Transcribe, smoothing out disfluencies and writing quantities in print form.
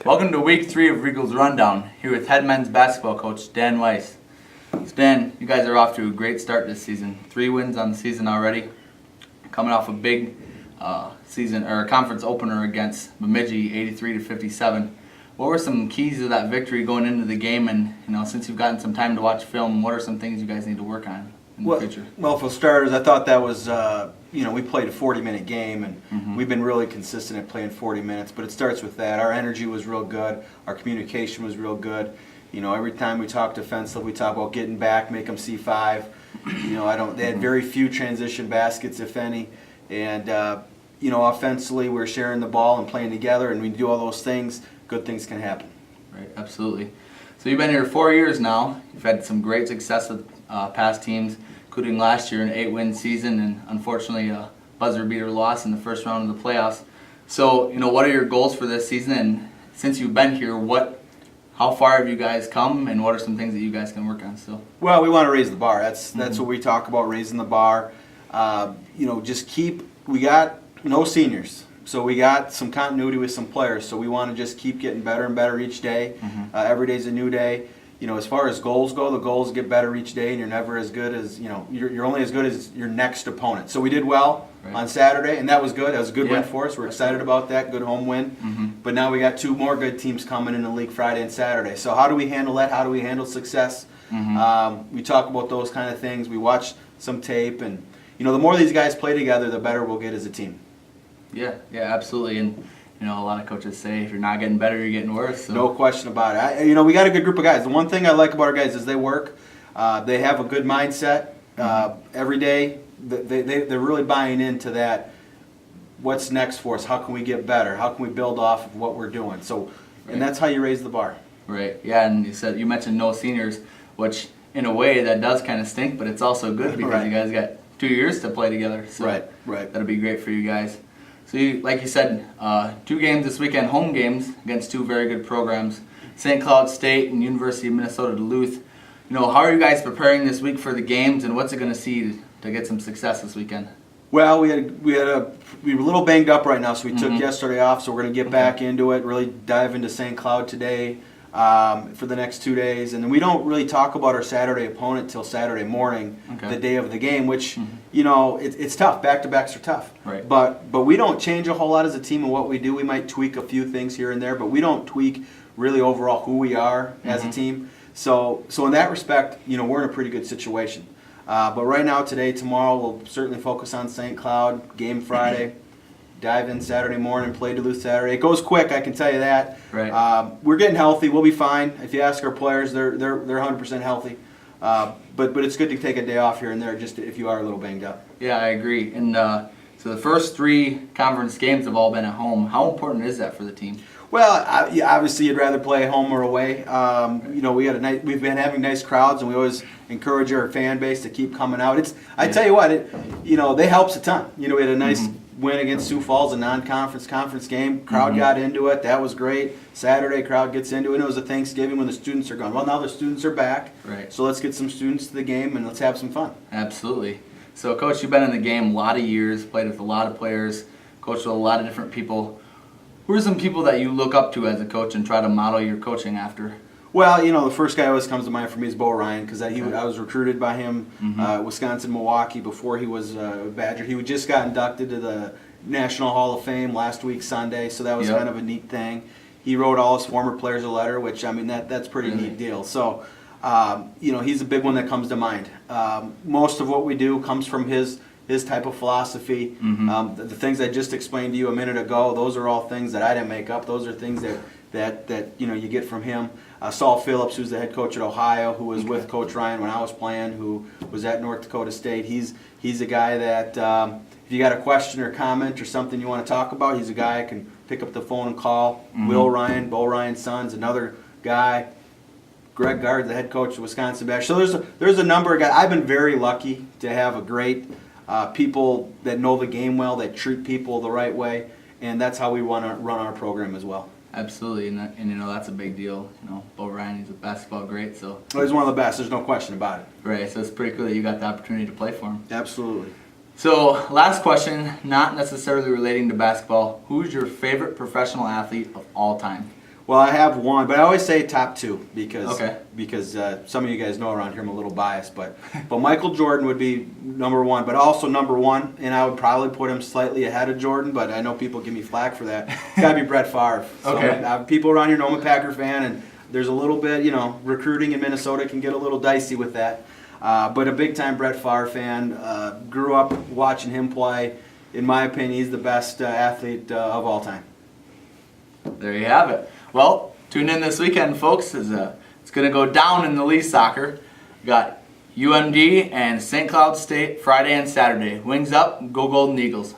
Welcome to week 3 of Regal's Rundown, here with head men's basketball coach Dan Weisse. So Dan, you guys are off to a great start this season. 3 wins on the season already, coming off a big season or conference opener against Bemidji, 83-57. What were some keys to that victory going into the game? And since you've gotten some time to watch film, what are some things you guys need to work on in the future? Well, for starters, I thought that was we played a 40-minute game, and we've been really consistent at playing 40 minutes. But it starts with that. Our energy was real good. Our communication was real good. Every time we talked defensive, we talk about getting back, make them C5. They had very few transition baskets, if any. And offensively, we're sharing the ball and playing together, and we do all those things. Good things can happen. Right, absolutely. So you've been here 4 years now. You've had some great success with past teams, including last year, an 8-win season, and unfortunately a buzzer beater loss in the first round of the playoffs. So, what are your goals for this season? And since you've been here, how far have you guys come, and what are some things that you guys can work on still? Well, we want to raise the bar. That's what we talk about, raising the bar. We got no seniors. So we got some continuity with some players, so we want to just keep getting better and better each day. Every day's a new day. As far as goals go, the goals get better each day, and you're never as good as, you're only as good as your next opponent. So we did well on Saturday, and that was good. That was a good win for us. We're excited about that, good home win. But now we got 2 more good teams coming in the league Friday and Saturday. So how do we handle that? How do we handle success? We talk about those kind of things. We watch some tape, and the more these guys play together, the better we'll get as a team. Yeah, absolutely. And a lot of coaches say if you're not getting better, you're getting worse. So. No question about it. We got a good group of guys. The one thing I like about our guys is they work. They have a good mindset. Every day, they're really buying into that. What's next for us? How can we get better? How can we build off of what we're doing? So, and that's how you raise the bar. Right. Yeah, and you mentioned no seniors, which in a way that does kind of stink, but it's also good because you guys got 2 years to play together. So right. That'll be great for you guys. So, like you said, 2 games this weekend, home games against 2 very good programs, St. Cloud State and University of Minnesota Duluth. How are you guys preparing this week for the games, and what's it going to see to get some success this weekend? Well, we were a little banged up right now, so we took yesterday off. So we're going to get back into it, really dive into St. Cloud today for the next 2 days, and then we don't really talk about our Saturday opponent till Saturday morning, the day of the game, which it's tough. Back-to-backs are tough. Right. But we don't change a whole lot as a team in what we do. We might tweak a few things here and there, but we don't tweak really overall who we are as a team. So in that respect, we're in a pretty good situation. But right now, today, tomorrow, we'll certainly focus on St. Cloud, game Friday, dive in Saturday morning, play Duluth Saturday. It goes quick, I can tell you that. Right. We're getting healthy. We'll be fine. If you ask our players, they're 100% healthy. But it's good to take a day off here and there, just if you are a little banged up. Yeah, I agree. And so the first 3 conference games have all been at home. How important is that for the team? Well, obviously you'd rather play home or away. We've been having nice crowds, and we always encourage our fan base to keep coming out. I tell you what, they helps a ton. We had a nice win against Sioux Falls, a conference game. Crowd got into it. That was great. Saturday, crowd gets into it. And it was a Thanksgiving when the students are gone. Well, now the students are back. Right. So let's get some students to the game and let's have some fun. Absolutely. So, Coach, you've been in the game a lot of years, played with a lot of players, coached with a lot of different people. Who are some people that you look up to as a coach and try to model your coaching after? Well, the first guy who always comes to mind for me is Bo Ryan, because I was recruited by him, Wisconsin, Milwaukee, before he was a Badger. He just got inducted to the National Hall of Fame last week Sunday, so that was kind of a neat thing. He wrote all his former players a letter, which, that's a pretty neat deal. So, he's a big one that comes to mind. Most of what we do comes from his type of philosophy. The things I just explained to you a minute ago, those are all things that I didn't make up. Those are things that you get from him. Saul Phillips, who's the head coach at Ohio, who was with Coach Ryan when I was playing, who was at North Dakota State. He's a guy that if you got a question or comment or something you want to talk about, he's a guy I can pick up the phone and call. Will Ryan, Bo Ryan's son's another guy. Greg Gard, the head coach of Wisconsin Badgers. So there's a number of guys. I've been very lucky to have a great people that know the game well, that treat people the right way, and that's how we want to run our program as well. Absolutely, and that's a big deal. Bo Ryan, he's a basketball great, so. Well, he's one of the best. There's no question about it. Right, so it's pretty cool that you got the opportunity to play for him. Absolutely. So, last question, not necessarily relating to basketball. Who's your favorite professional athlete of all time? Well, I have one, but I always say top two because Okay. some of you guys know around here I'm a little biased, but Michael Jordan would be number one, but also number one, and I would probably put him slightly ahead of Jordan, but I know people give me flack for that. It's got to be Brett Favre. So, Okay. people around here know I'm a Packer fan, and there's a little bit, recruiting in Minnesota can get a little dicey with that. But a big-time Brett Favre fan. Grew up watching him play. In my opinion, he's the best athlete of all time. There you have it. Well, tune in this weekend, folks. It's going to go down in the Lee soccer. We got UMD and St. Cloud State Friday and Saturday. Wings up, go Golden Eagles.